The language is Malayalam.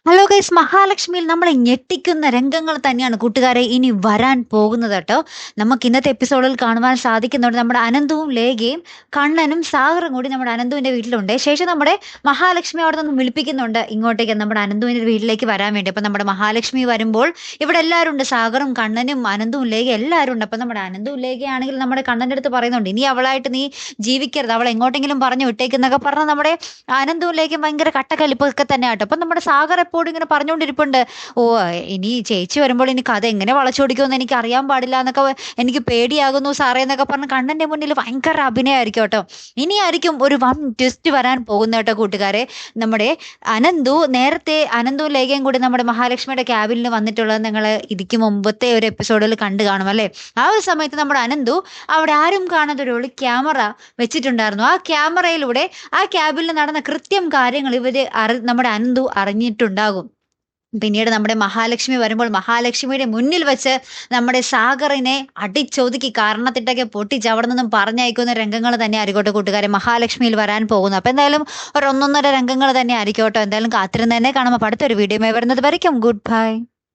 ഹലോ ഗൈസ്, മഹാലക്ഷ്മിയിൽ നമ്മളെ ഞെട്ടിക്കുന്ന രംഗങ്ങൾ തന്നെയാണ് കൂട്ടുകാരെ ഇനി വരാൻ പോകുന്നത് കേട്ടോ. നമുക്ക് ഇന്നത്തെ എപ്പിസോഡിൽ കാണുവാൻ സാധിക്കുന്നുണ്ട് നമ്മുടെ അനന്തവും ലേഖയും കണ്ണനും സാഗറും കൂടി നമ്മുടെ അനന്തുവിന്റെ വീട്ടിലുണ്ട്. ശേഷം നമ്മുടെ മഹാലക്ഷ്മി അവിടെ നിന്ന് വിളിപ്പിക്കുന്നുണ്ട് ഇങ്ങോട്ടേക്ക് നമ്മുടെ അനന്തുവിന്റെ വീട്ടിലേക്ക് വരാൻ വേണ്ടി. അപ്പൊ നമ്മുടെ മഹാലക്ഷ്മി വരുമ്പോൾ ഇവിടെ എല്ലാവരും ഉണ്ട്, സാഗറും കണ്ണനും അനന്തവും ലേഖ എല്ലാവരും ഉണ്ട്. അപ്പൊ നമ്മുടെ അനന്തവും ലേഖയാണെങ്കിൽ നമ്മുടെ കണ്ണന്റെ അടുത്ത് പറയുന്നുണ്ട്, ഇനി അവളായിട്ട് നീ ജീവിക്കരുത്, അവൾ എങ്ങോട്ടെങ്കിലും പറഞ്ഞു വിട്ടേക്കുന്നൊക്കെ പറഞ്ഞ നമ്മുടെ അനന്തവും ലേഖയും ഭയങ്കര കട്ടക്കലിപ്പൊക്കെ തന്നെ ആട്ടോ. അപ്പൊ നമ്മുടെ സാഗർ എപ്പോഴും ഇങ്ങനെ പറഞ്ഞുകൊണ്ടിരിപ്പുണ്ട്, ഓ ഇനി ചേച്ചി വരുമ്പോൾ ഇനി കഥ എങ്ങനെ വളച്ചൊടിക്കുമെന്ന് എനിക്ക് അറിയാൻ പാടില്ല എന്നൊക്കെ, എനിക്ക് പേടിയാകുന്നു സാറേ എന്നൊക്കെ പറഞ്ഞ് കണ്ണന്റെ മുന്നിൽ ഭയങ്കര അഭിനയമായിരിക്കും കേട്ടോ. ഇനിയായിരിക്കും ഒരു വൺ ട്വിസ്റ്റ് വരാൻ പോകുന്ന കേട്ടോ കൂട്ടുകാരെ. നമ്മുടെ നേരത്തെ അനന്തവും ലേഖയും കൂടി നമ്മുടെ മഹാലക്ഷ്മിയുടെ ക്യാബിനിൽ വന്നിട്ടുള്ളത് നിങ്ങൾ ഇതിക്ക് മുമ്പത്തെ ഒരു എപ്പിസോഡിൽ കണ്ടു കാണും അല്ലേ. ആ ഒരു സമയത്ത് നമ്മുടെ അനന്തു അവിടെ ആരും കാണാത്ത ഒരു ക്യാമറ വെച്ചിട്ടുണ്ടായിരുന്നു. ആ ക്യാമറയിലൂടെ ആ ക്യാബിനിൽ നടന്ന കൃത്യം കാര്യങ്ങൾ നമ്മുടെ അനന്തു അറിഞ്ഞിട്ടുണ്ടാകും. പിന്നീട് നമ്മുടെ മഹാലക്ഷ്മി വരുമ്പോൾ മഹാലക്ഷ്മിയുടെ മുന്നിൽ വെച്ച് നമ്മുടെ സാഗറിനെ അടിച്ചൊതുക്കി കാരണത്തിട്ടൊക്കെ പൊട്ടിച്ച് അവിടെ നിന്നും പറഞ്ഞയക്കുന്ന രംഗങ്ങൾ തന്നെ ആയിക്കോട്ടെ കൂട്ടുകാരെ മഹാലക്ഷ്മിയിൽ വരാൻ പോകുന്നു. അപ്പൊ എന്തായാലും ഒരു ഒന്നൊന്നര രംഗങ്ങൾ തന്നെ ആയിരിക്കോട്ടോ. എന്തായാലും കാത്തിരുന്ന് തന്നെ കാണുമ്പോൾ അടുത്തൊരു വീഡിയോ വരുന്നത് വരയ്ക്കും. Good bye.